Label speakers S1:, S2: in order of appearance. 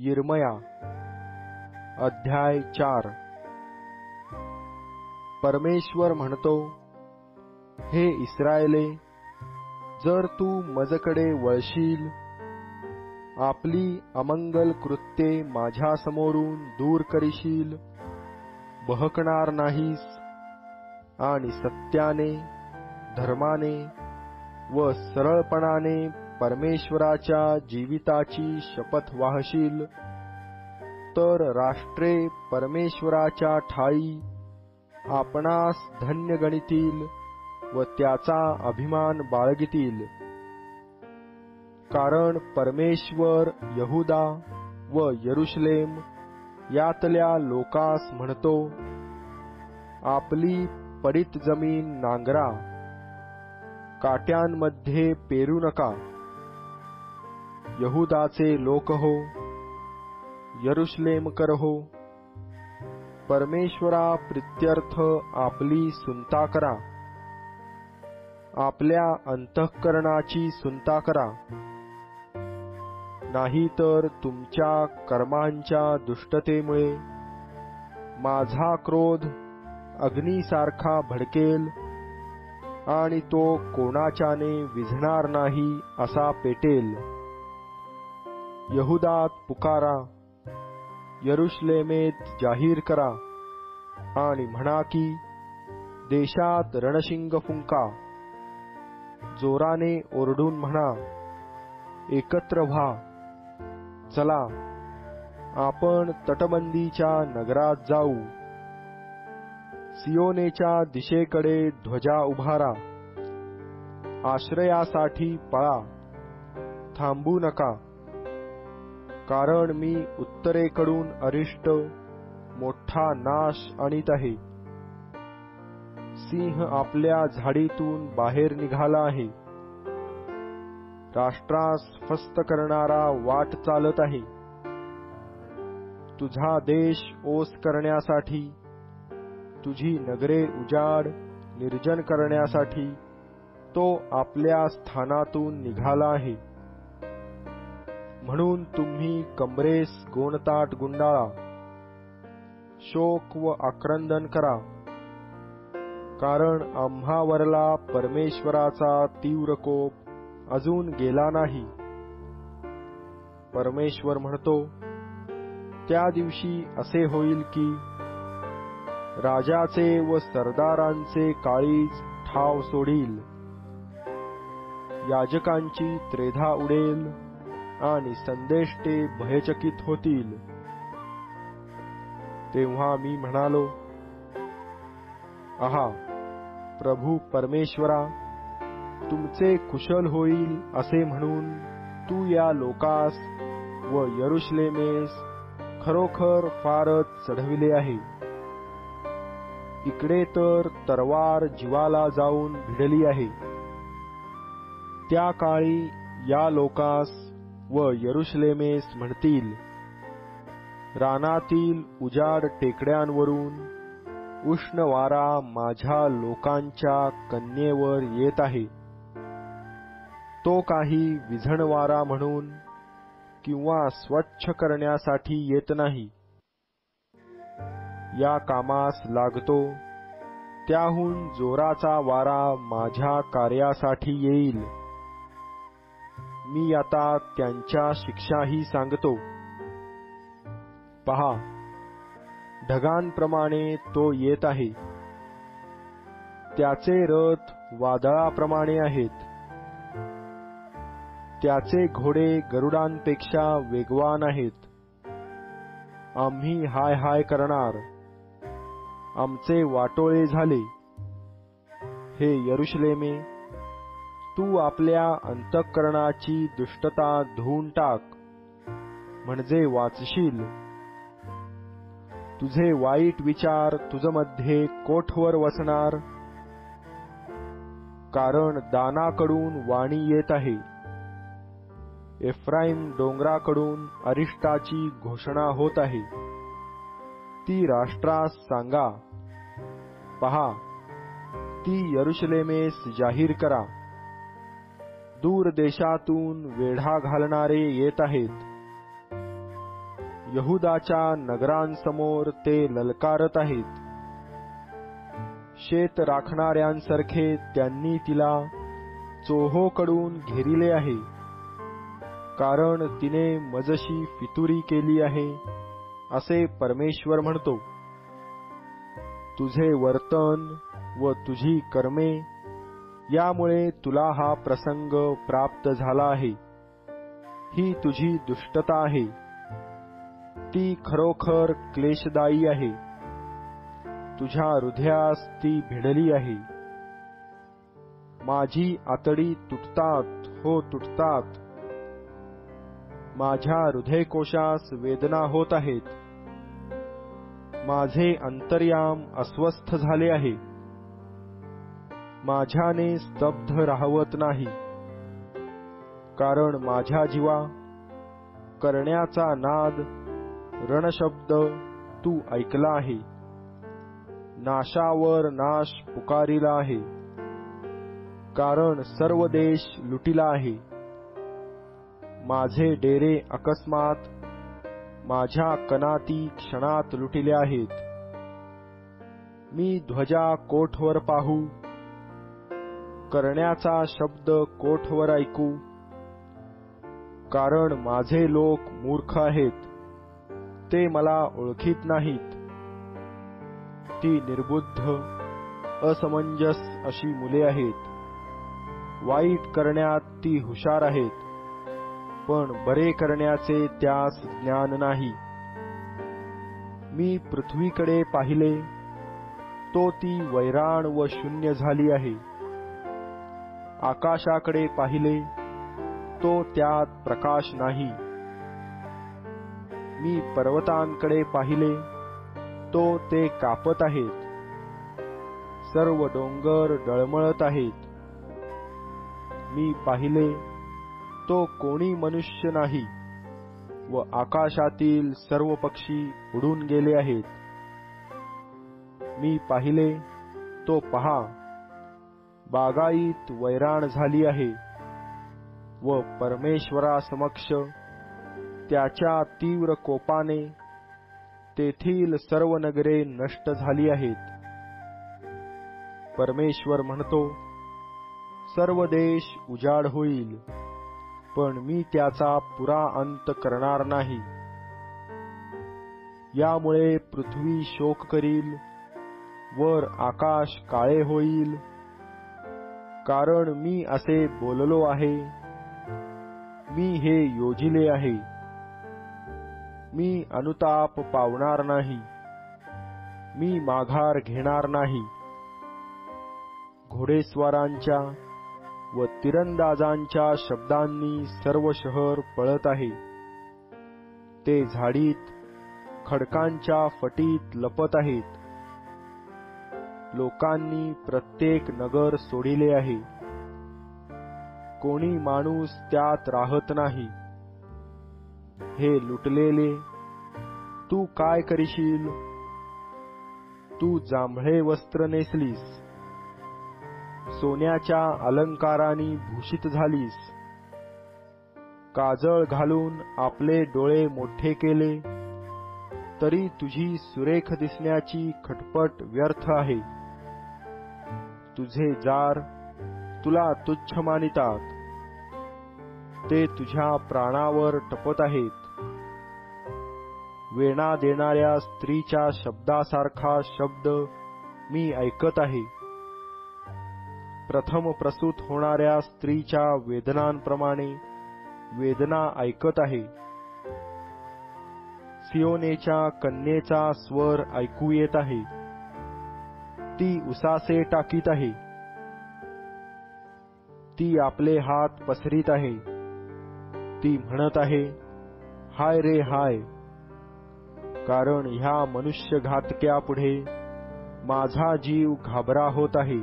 S1: यिर्मया अध्याय 4। परमेश्वर म्हणतो, हे इस्रायेले, जर तू मजकडे वळशील, आपली अमंगल कृत्ये माझ्यासमोरून दूर करीशील, बहकणार नाहीस आणि सत्याने, धर्माने व सरळपणाने परमेश्वराच्या जीविताची शपथ वाहशील, तर राष्ट्रे परमेश्वराच्या ठायी आपणास धन्य गणितील व त्याचा अभिमान बाळगितील। कारण परमेश्वर यहुदा व यरुशलेम यातल्या लोकास म्हणतो, आपली पडित जमीन नांगरा, काट्यांमध्ये पेरू नका। यहुदाचे लोक हो, यरुशलेमकर हो, परमेश्वरा प्रित्यर्थ आपली सुनता करा, आपल्या अंतःकरणाची सुनता करा, नाही तर तुमच्या कर्मांच्या दुष्टतेमुळे माझा क्रोध अग्नीसारखा भडकेल आणि तो कोणाच्याने विझणार नाही असा पेटेल। यहुदात पुकारा, यरुशलेमेत जाहीर करा आणि म्हणा की देशात रणशिंग फुंका। जोराने ओरडून म्हणा, एकत्र व्हा, चला आपण तटबंदीच्या नगरात जाऊ। सियोनेच्या दिशेकडे ध्वजा उभारा, आश्रयासाठी पळा, थांबू नका। कारण मी उत्तरेकडून अरिष्ट मोठा नाश आणीत आहे। सिंह आपल्या झाडीतून बाहेर निघाला आहे, राष्ट्रास फस्त करणारा वाट चालत आहे। तुझा देश ओस करण्यासाठी, तुझी नगरे उजाड निर्जन करण्यासाठी तो आपल्या स्थानातून निघाला आहे। म्हणून तुम्ही कमरेस गोणताट गुंडाळा, शोक व आक्रंदन करा, कारण आम्हावरला परमेश्वराचा तीव्र कोप अजून गेला नाही। परमेश्वर म्हणतो, त्या दिवशी असे होईल की राजाचे व सरदारांचे काळीज ठाव सोडील, याजकांची त्रेधा उडेल आणि संदेष्टे भयचकित होतील। तेव्हा मी म्हणालो, आहा, प्रभू परमेश्वरा, तुमचे कुशल होईल असे म्हणून तू या लोकास व यरुशलेमेस खरोखर फारच चढविले आहे। इकडे तर तरवार जीवाला जाऊन भिडली आहे। त्या काळी या लोकास व यरुशलेमेस म्हणतील, रानातील उजाड टेकड्यांवरून उष्ण वारा माझ्या लोकांच्या कन्येवर येत आहे। तो काही विझण वारा म्हणून किंवा स्वच्छ करण्यासाठी येत नाही। या कामास लागतो त्याहून जोराचा वारा माझ्या कार्यासाठी येईल। मी आता त्यांच्या शिक्षाही सांगतो। पहा, ढगांप्रमाणे तो येत आहे, त्याचे रथ वादळाप्रमाणे आहेत, त्याचे घोडे गरुडांपेक्षा वेगवान आहेत। आम्ही हाय हाय करणार, आमचे वाटोळे झाले। हे यरुशलेमे, तू आपल्या अंतःकरणाची दुष्टता धुवून टाक, म्हणजे वाचशील। तुझे वाईट विचार तुझमध्ये कोठवर वसणार, कारण दानाकडून वाणी येत आहे, एफ्राईम डोंगराकडून अरिष्टाची घोषणा होत आहे। ती राष्ट्रास सांगा, पहा, ती यरुशलेमेस जाहीर करा, दूर देशातून वेढा घालणारे येत आहेत। यहुदाच्या नगरांसमोर ते ललकारत आहेत. शेत राखणाऱ्यांसारखे त्यांनी तिला चोहोकडून घेरिले आहे, कारण तिने मजशी फितुरी केली आहे, असे परमेश्वर म्हणतो. तुझे वर्तन व तुझी कर्मे यामुळे तुला हा प्रसंग प्राप्त झाला आहे. ही तुझी दुष्टता आहे, ती खरोखर क्लेशदायी आहे. तुझ्या हृदयास ती भिडली आहे. माझी आतडी तुटतात, हो तुटतात. माझ्या हृदयकोशास वेदना होत आहेत. माझे अंतर्याम अस्वस्थ झाले आहे. माझ्याने स्तब्ध राहवत नाही, कारण माझ्या जीवा करण्याचा नाद रणशब्द तू ऐकला आहे. नाशावर नाश पुकारिला आहे, कारण सर्व देश लुटिला आहे. माझे डेरे अकस्मात माझ्या कनाती क्षणात लुटिले आहेत. मी ध्वजा कोठवर पाहू, करण्याचा शब्द कोठवर ऐकू, कारण माझे लोक मूर्ख आहेत, ते मला ओळखीत नाहीत. ती निर्बुद्ध असमंजस अशी मुले आहेत. वाईट करण्यात ती हुशार आहेत, पण बरे करण्याचे त्यास ज्ञान नाही. मी पृथ्वीकडे पाहिले, तो ती वैराण व शून्य झाली आहे. आकाशाकडे पाहिले, तो त्यात प्रकाश नाही. मी पर्वतांकडे पाहिले, तो ते कापत आहेत. सर्व डोंगर डळमळत आहेत. मी पाहिले, तो कोणी मनुष्य नाही, व आकाशातील सर्व पक्षी उडून गेले आहेत. मी पाहिले, तो पहा, बागाईत वैराण झाली आहे, व परमेश्वरासमक्ष त्याच्या तीव्र कोपाने तेथील सर्व नगरे नष्ट झाली आहेत. परमेश्वर म्हणतो, सर्व देश उजाड होईल, पण मी त्याचा पुरा अंत करणार नाही. यामुळे पृथ्वी शोक करील, वर आकाश काळे होईल, कारण मी असे बोललो आहे. मी हे योजिले आहे. मी अनुताप पावणार नाही. मी माघार घेणार नाही. घोडेस्वारांच्या व तिरंदाजांच्या शब्दांनी सर्व शहर पळत आहे. ते झाडीत खडकांच्या फटीत लपत आहेत. लोकांनी प्रत्येक नगर सोडिले आहे. कोणी माणूस त्यात राहत नाही. हे लुटलेले, तू काय करशील? तू जांभळे वस्त्र नेसलीस, सोन्याच्या अलंकारांनी भूषित झालीस. काजळ घालून आपले डोळे मोठे केले, तरी तुझी सुरेख दिसण्याची खटपट व्यर्थ आहे. तुझे जार तुला तुच्छ मानितात. ते तुझ्या प्राणावर टपत आहेत. वेणा देणाऱ्या स्त्रीच्या शब्दासारखा शब्द मी ऐकत आहे. प्रथम प्रसूत होणाऱ्या स्त्रीच्या वेदनांप्रमाणे वेदना ऐकत आहे. सियोनेच्या कन्येचा स्वर ऐकू येत आहे. ती उसासे टाकीत आहे. ती आपले हात पसरीत आहे. ती म्हणत आहे, हाय रे हाय, कारण ह्या मनुष्य घातक्यापुढे माझा जीव घाबरा होत आहे.